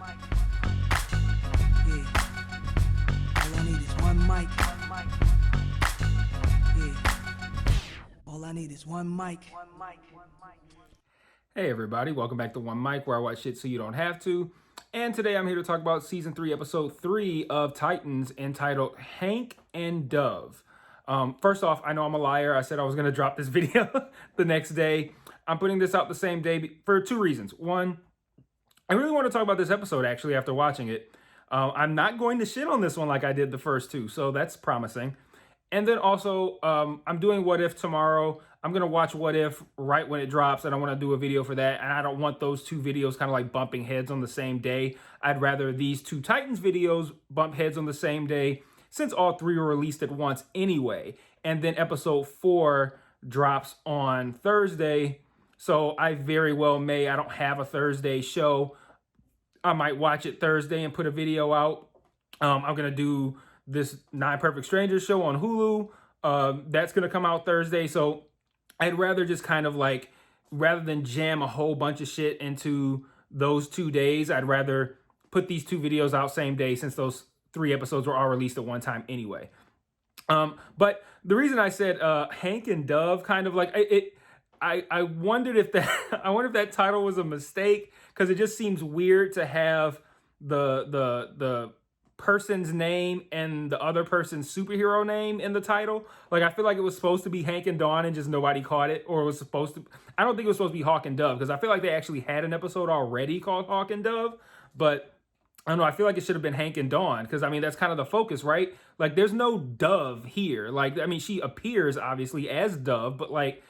Yeah. All I need is one mic. Yeah. All I need is one mic. Hey everybody, welcome back to One Mic, where I watch shit so you don't have to. And today I'm here to talk about season 3, episode 3 of Titans, entitled Hank and Dove. First off, I know I'm a liar. I said I was going to drop this video the next day. I'm putting this out the same day for two reasons. One, I really want to talk about this episode actually after watching it. I'm not going to shit on this one like I did the first two, so that's promising. And then also, I'm doing What If tomorrow. I'm going to watch What If right when it drops, and I want to do a video for that. And I don't want those two videos kind of like bumping heads on the same day. I'd rather these two Titans videos bump heads on the same day, since all three were released at once anyway. And then episode 4 drops on Thursday. So I very well may. I don't have a Thursday show. I might watch it Thursday and put a video out. I'm going to do this Nine Perfect Strangers show on Hulu. That's going to come out Thursday. So I'd rather just kind of like, rather than jam a whole bunch of shit into those 2 days, I'd rather put these two videos out same day, since those 3 episodes were all released at one time anyway. But the reason I said Hank and Dove, kind of like I wondered if that I wonder if that title was a mistake, because it just seems weird to have the person's name and the other person's superhero name in the title. Like, I feel like it was supposed to be Hank and Dawn and just nobody caught it, or it was supposed to. I don't think it was supposed to be Hawk and Dove, because I feel like they actually had an episode already called Hawk and Dove, but I don't know. I feel like it should have been Hank and Dawn, because I mean that's kind of the focus, right? Like, there's no Dove here. Like, I mean, she appears obviously as Dove, but like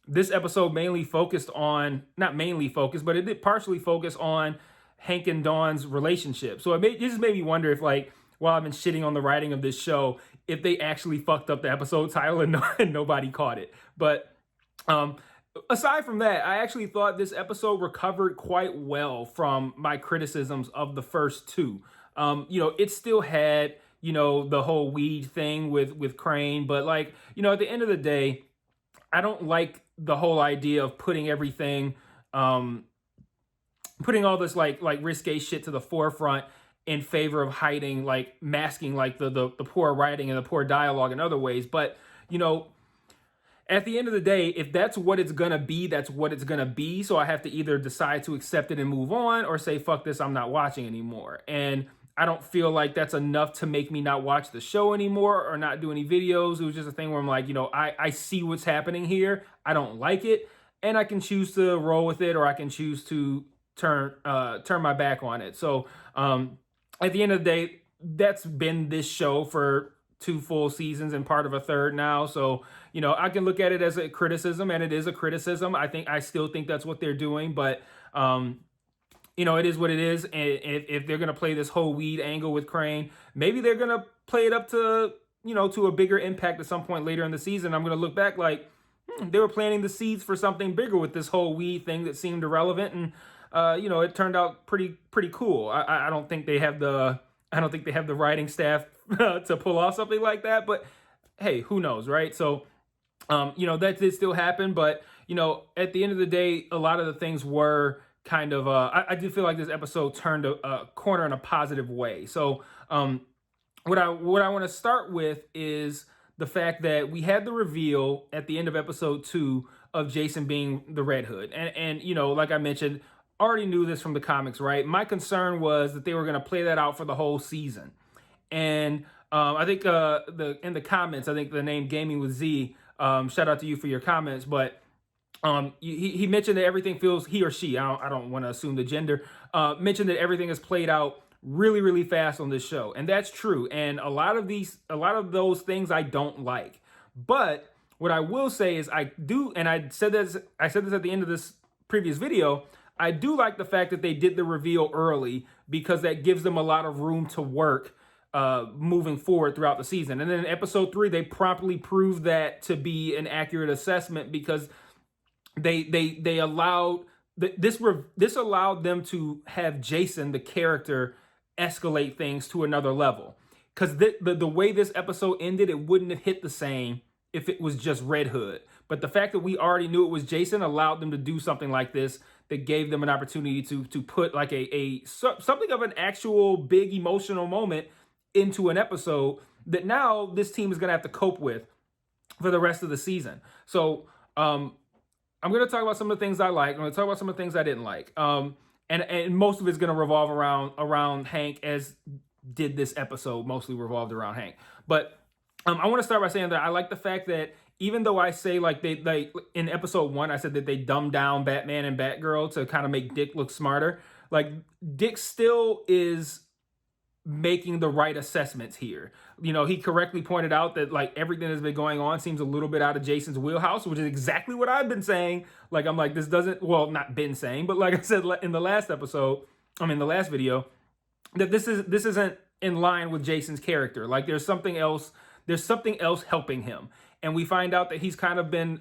this episode mainly focused on, not mainly focused, but it did partially focus on Hank and Dawn's relationship. So it just made me wonder if, like, while I've been shitting on the writing of this show, if they actually fucked up the episode title and nobody caught it. But aside from that, I actually thought this episode recovered quite well from my criticisms of the first two. It still had, the whole weed thing with Crane, but like, at the end of the day, I don't like the whole idea of putting everything, putting all this like risque shit to the forefront in favor of hiding, like masking like the poor writing and the poor dialogue in other ways. But, at the end of the day, if that's what it's gonna be, that's what it's gonna be. So I have to either decide to accept it and move on, or say, fuck this, I'm not watching anymore. And I don't feel like that's enough to make me not watch the show anymore or not do any videos. It was just a thing where I'm like, I see what's happening here. I don't like it. And I can choose to roll with it, or I can choose to turn my back on it. So at the end of the day, that's been this show for 2 full seasons and part of a third now. So, I can look at it as a criticism, and it is a criticism. I still think that's what they're doing, but it is what it is. And if they're going to play this whole weed angle with Crane, maybe they're going to play it up to, to a bigger impact at some point later in the season. I'm going to look back like, they were planting the seeds for something bigger with this whole weed thing that seemed irrelevant. And, it turned out pretty cool. I don't think they have the writing staff to pull off something like that, but hey, who knows, right? So, that did still happen, but, at the end of the day, a lot of the things were kind of, I did feel like this episode turned a corner in a positive way. So, what I want to start with is the fact that we had the reveal at the end of episode 2 of Jason being the Red Hood. And like I mentioned, already knew this from the comics, right? My concern was that they were going to play that out for the whole season. And I think in the comments, I think the name Gaming with Z, shout out to you for your comments, but he mentioned that everything feels, he or she, I don't want to assume the gender, mentioned that everything is played out really, really fast on this show. And that's true. And a lot of those things I don't like. But what I will say is I do, and I said this at the end of this previous video, I do like the fact that they did the reveal early, because that gives them a lot of room to work moving forward throughout the season. And then in episode 3, they promptly proved that to be an accurate assessment, because they allowed this allowed them to have Jason, the character, escalate things to another level. Because the way this episode ended, it wouldn't have hit the same if it was just Red Hood. But the fact that we already knew it was Jason allowed them to do something like this that gave them an opportunity to put like something of an actual big emotional moment into an episode that now this team is going to have to cope with for the rest of the season. So I'm going to talk about some of the things I like. I'm going to talk about some of the things I didn't like. And most of it's going to revolve around Hank, as did this episode mostly revolved around Hank. But I want to start by saying that I like the fact that even though I say like they in episode 1, I said that they dumbed down Batman and Batgirl to kind of make Dick look smarter. Like Dick still is making the right assessments here. You know, he correctly pointed out that like everything that's been going on seems a little bit out of Jason's wheelhouse, which is exactly what I've been saying. Like, I'm like, this doesn't, well, not been saying, but like I said in the last episode, the last video, that this isn't in line with Jason's character. Like there's something else helping him. And we find out that he's kind of been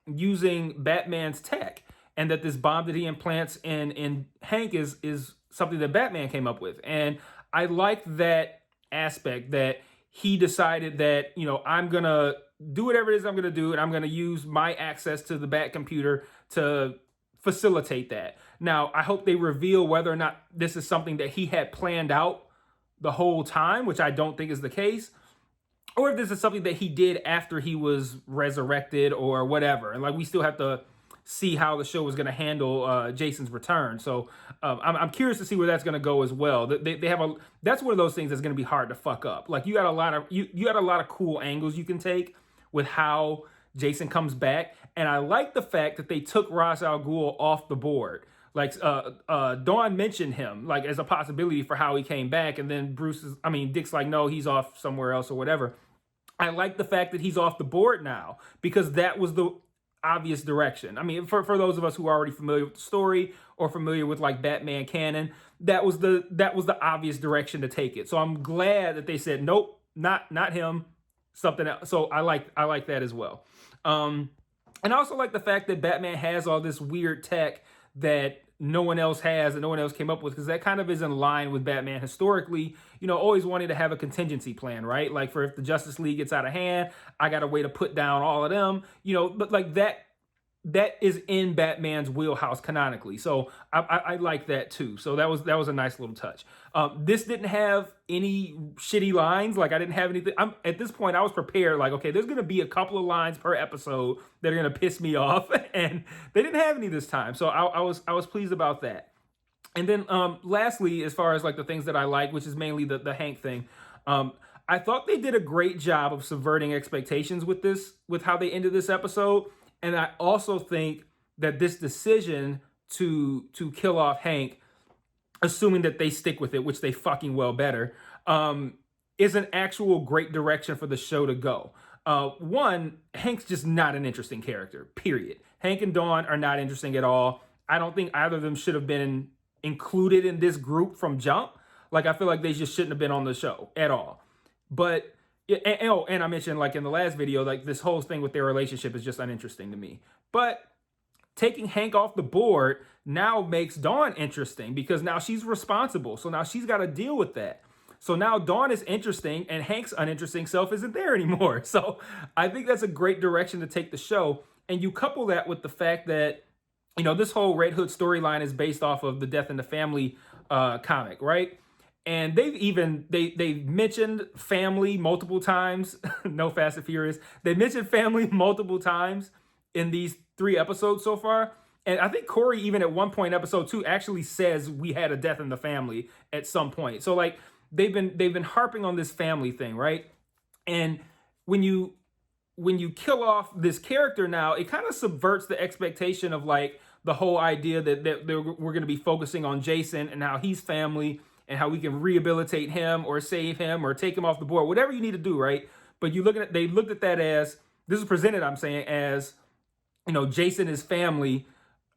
using Batman's tech, and that this bomb that he implants in Hank is something that Batman came up with. And I like that aspect, that he decided that, you know, I'm going to do whatever it is I'm going to do, and I'm going to use my access to the Bat computer to facilitate that. Now, I hope they reveal whether or not this is something that he had planned out the whole time, which I don't think is the case, or if this is something that he did after he was resurrected or whatever. And like, we still have to see how the show is going to handle Jason's return. So I'm curious to see where that's going to go as well. They have that's one of those things that's going to be hard to fuck up. Like you got a lot of cool angles you can take with how Jason comes back. And I like the fact that they took Ra's al Ghul off the board. Like Dawn mentioned him like as a possibility for how he came back. And then Dick's like, no, he's off somewhere else or whatever. I like the fact that he's off the board now, because that was the obvious direction. I mean, for those of us who are already familiar with the story or familiar with like Batman canon, that was the obvious direction to take it. So I'm glad that they said, nope, not him, something else. So I like that as well. And I also like the fact that Batman has all this weird tech that no one else has and no one else came up with, because that kind of is in line with Batman historically, you know, always wanting to have a contingency plan, right? Like for if the Justice League gets out of hand, I got a way to put down all of them, you know, but like that is in Batman's wheelhouse canonically. So I like that too. So that was a nice little touch. This didn't have any shitty lines. Like I didn't have anything. At this point I was prepared. Like, okay, there's going to be a couple of lines per episode that are going to piss me off, and they didn't have any this time. So I was pleased about that. And then lastly, as far as like the things that I like, which is mainly the Hank thing, I thought they did a great job of subverting expectations with how they ended this episode. And I also think that this decision to kill off Hank, assuming that they stick with it, which they fucking well better, is an actual great direction for the show to go. One, Hank's just not an interesting character, period. Hank and Dawn are not interesting at all. I don't think either of them should have been included in this group from jump. Like, I feel like they just shouldn't have been on the show at all. But and I mentioned like in the last video, like this whole thing with their relationship is just uninteresting to me. But taking Hank off the board now makes Dawn interesting, because now she's responsible. So now she's got to deal with that. So now Dawn is interesting and Hank's uninteresting self isn't there anymore. So I think that's a great direction to take the show. And you couple that with the fact that, you know, this whole Red Hood storyline is based off of the Death in the Family comic, right? And they've mentioned family multiple times. No Fast and Furious. They mentioned family multiple times in these 3 episodes so far. And I think Corey, even at one point, episode 2, actually says we had a death in the family at some point. So like they've been harping on this family thing, right? And when you kill off this character now, it kind of subverts the expectation of like the whole idea that we're going to be focusing on Jason and how he's family, and how we can rehabilitate him or save him or take him off the board, whatever you need to do, right? But they looked at that as, this is presented, I'm saying, as, you know, Jason is family.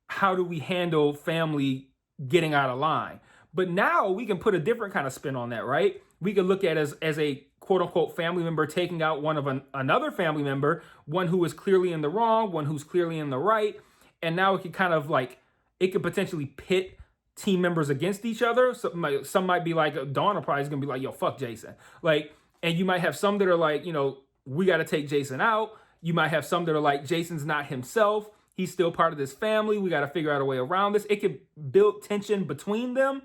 How do we handle family getting out of line? But now we can put a different kind of spin on that, right? We can look at it as a quote unquote family member taking out one of another family member, one who is clearly in the wrong, one who's clearly in the right. And now it could kind of like, it could potentially pit team members against each other. Some might be like, Dawn probably is gonna be like, yo, fuck Jason. Like, and you might have some that are like, you know, we got to take Jason out. You might have some that are like, Jason's not himself. He's still part of this family. We got to figure out a way around this. It could build tension between them.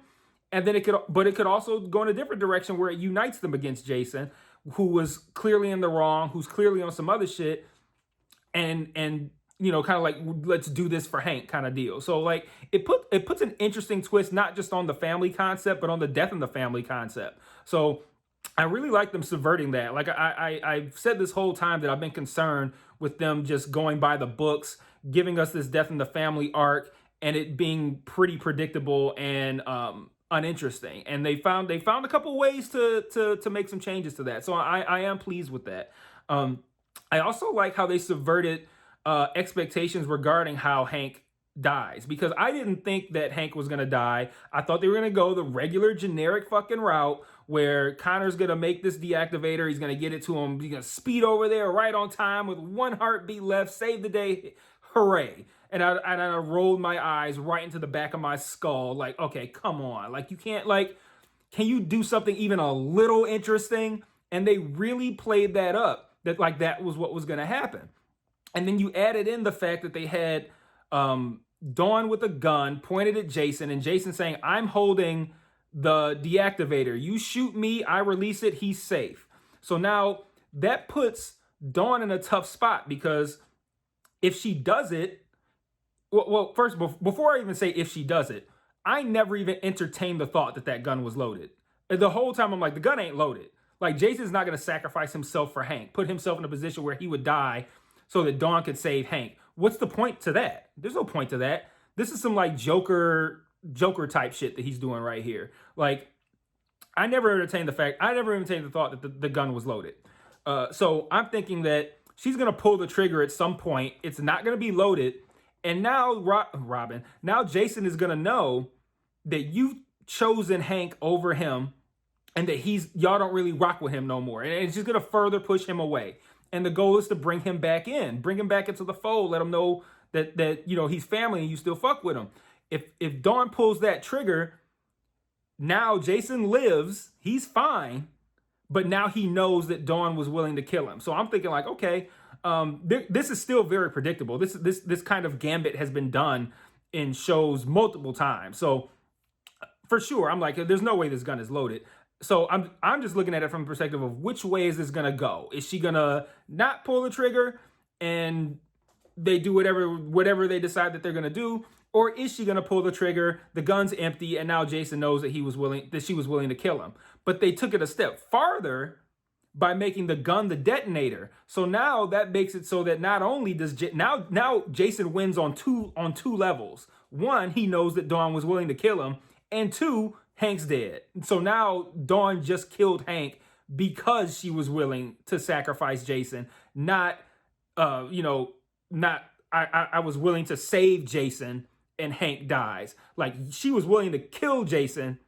And then it could also go in a different direction where it unites them against Jason, who was clearly in the wrong, who's clearly on some other shit. And you know, kind of like, let's do this for Hank kind of deal. So like it puts an interesting twist, not just on the family concept, but on the death in the family concept. So I really like them subverting that. Like I've said this whole time that I've been concerned with them just going by the books, giving us this death in the family arc, and it being pretty predictable and uninteresting. And they found a couple ways to make some changes to that. So I am pleased with that. I also like how they subverted expectations regarding how Hank dies, because I didn't think that Hank was going to die. I thought they were going to go the regular generic fucking route where Connor's going to make this deactivator. He's going to get it to him. He's going to speed over there right on time with one heartbeat left, save the day. Hooray. And I rolled my eyes right into the back of my skull. Like, okay, come on. Like, you can't, like, can you do something even a little interesting? And they really played that up, that like that was what was going to happen. And then you added in the fact that they had Dawn with a gun pointed at Jason, and Jason saying, I'm holding the deactivator. You shoot me, I release it, he's safe. So now that puts Dawn in a tough spot, because if she does it, well, first, before I even say if she does it, I never even entertained the thought that that gun was loaded. And the whole time I'm like, the gun ain't loaded. Like, Jason's not going to sacrifice himself for Hank, put himself in a position where he would die so that Dawn could save Hank. What's the point to that? There's no point to that. This is some like Joker type shit that he's doing right here. Like, I never entertained the thought that the gun was loaded. So I'm thinking that she's going to pull the trigger at some point. It's not going to be loaded. And now now Jason is going to know that you've chosen Hank over him, and that y'all don't really rock with him no more. And it's just going to further push him away. And the goal is to bring him back into the fold, let him know that you know, he's family and you still fuck with him. If Dawn pulls that trigger, now Jason lives, he's fine, but now he knows that Dawn was willing to kill him. So I'm thinking like, okay, this is still very predictable. This kind of gambit has been done in shows multiple times. So for sure, I'm like, there's no way this gun is loaded. So I'm just looking at it from the perspective of which way is this gonna go? Is she gonna not pull the trigger and they do whatever they decide that they're gonna do, or is she gonna pull the trigger? The gun's empty, and now Jason knows that she was willing to kill him. But they took it a step farther by making the gun the detonator. So now that makes it so that not only does now Jason wins on two levels. One, he knows that Dawn was willing to kill him, and two, Hank's dead. So now Dawn just killed Hank because she was willing to sacrifice Jason, not I was willing to save Jason and Hank dies. Like, she was willing to kill Jason.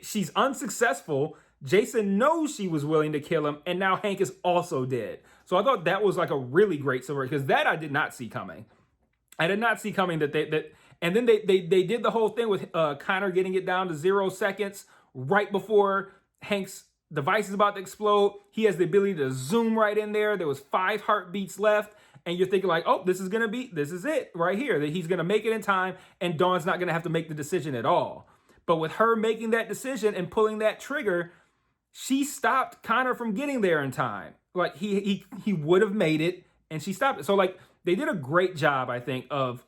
She's unsuccessful. Jason knows she was willing to kill him, and now Hank is also dead. So I thought that was like a really great story, because that I did not see coming. I did not see coming and then they did the whole thing with Connor getting it down to 0 seconds right before Hank's device is about to explode. He has the ability to zoom right in there. There was 5 heartbeats left. And you're thinking like, oh, this is it right here, that he's going to make it in time and Dawn's not going to have to make the decision at all. But with her making that decision and pulling that trigger, she stopped Connor from getting there in time. Like, he would have made it, and she stopped it. So like, they did a great job, I think, of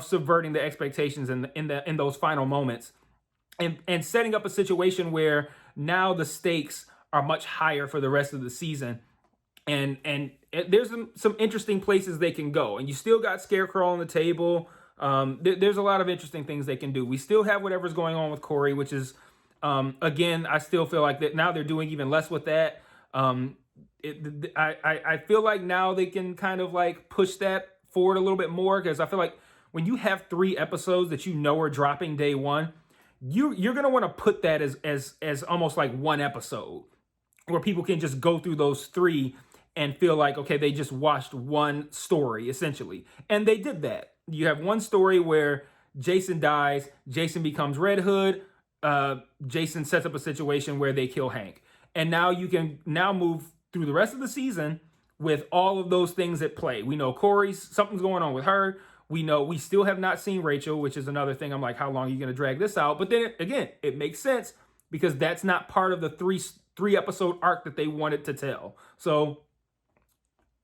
subverting the expectations in those final moments, and setting up a situation where now the stakes are much higher for the rest of the season. And there's some interesting places they can go. And you still got Scarecrow on the table. There's a lot of interesting things they can do. We still have whatever's going on with Corey, which is, again, I still feel like that now they're doing even less with that. I feel like now they can kind of like push that forward a little bit more, because I feel like when you have 3 episodes that you know are dropping day one, you're gonna want to put that as almost like one episode, where people can just go through those 3 and feel like, okay, they just watched one story essentially. And they did that. You have one story where Jason dies, Jason becomes Red Hood, Jason sets up a situation where they kill Hank. And now you can move through the rest of the season with all of those things at play. We know Corey's, something's going on with her. We know we still have not seen Rachel, which is another thing. I'm like, how long are you going to drag this out? But then again, it makes sense because that's not part of the three episode arc that they wanted to tell. So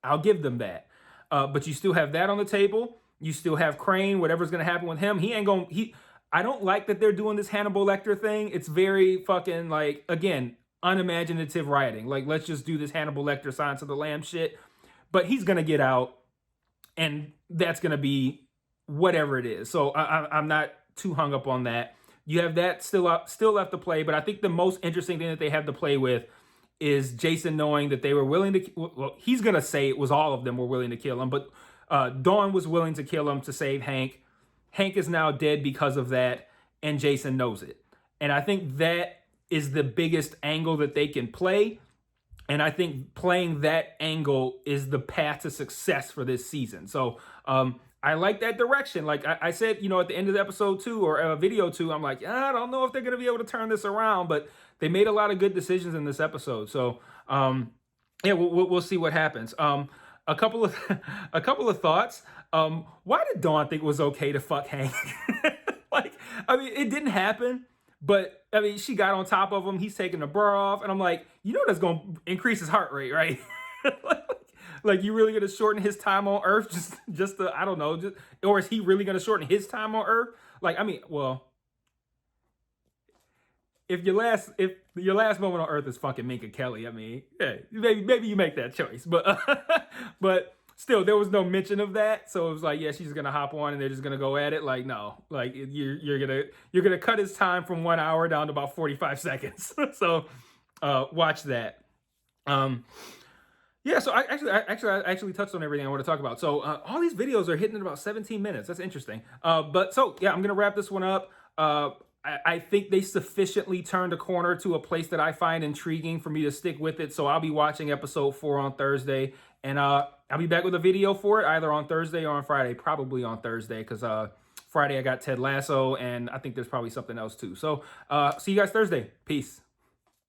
I'll give them that. But you still have that on the table. You still have Crane, whatever's going to happen with him. I don't like that they're doing this Hannibal Lecter thing. It's very fucking, like, again, unimaginative writing. Like, let's just do this Hannibal Lecter Silence of the Lambs shit. But he's going to get out, and that's going to be whatever it is. So I'm not too hung up on that. You have that still left to play. But I think the most interesting thing that they have to play with is Jason knowing that they were willing to, well, he's going to say it was all of them were willing to kill him, but Dawn was willing to kill him to save Hank. Hank is now dead because of that, and Jason knows it. And I think that is the biggest angle that they can play. And I think playing that angle is the path to success for this season. So I like that direction. Like I said, you know, at the end of the episode 2 or video 2, I'm like, I don't know if they're going to be able to turn this around, but they made a lot of good decisions in this episode. So yeah, we'll see what happens. A couple of thoughts. Why did Dawn think it was okay to fuck Hank? Like, I mean, it didn't happen, but I mean, she got on top of him. He's taking the bra off, and I'm like, you know, that's gonna increase his heart rate, right? Like, you really gonna shorten his time on Earth just to, I don't know, or is he really gonna shorten his time on Earth? Like, I mean, well, if your last moment on Earth is fucking Minka Kelly, I mean, yeah, maybe you make that choice, but but still, there was no mention of that, so it was like, yeah, she's gonna hop on and they're just gonna go at it. Like, no, like you're gonna cut his time from 1 hour down to about 45 seconds. So watch that. Yeah, so I actually touched on everything I want to talk about. So all these videos are hitting at about 17 minutes. That's interesting. But so yeah, I'm gonna wrap this one up. I think they sufficiently turned a corner to a place that I find intriguing for me to stick with it. So I'll be watching episode 4 on Thursday, and I'll be back with a video for it either on Thursday or on Friday. Probably on Thursday because Friday I got Ted Lasso, and I think there's probably something else too. So see you guys Thursday. Peace.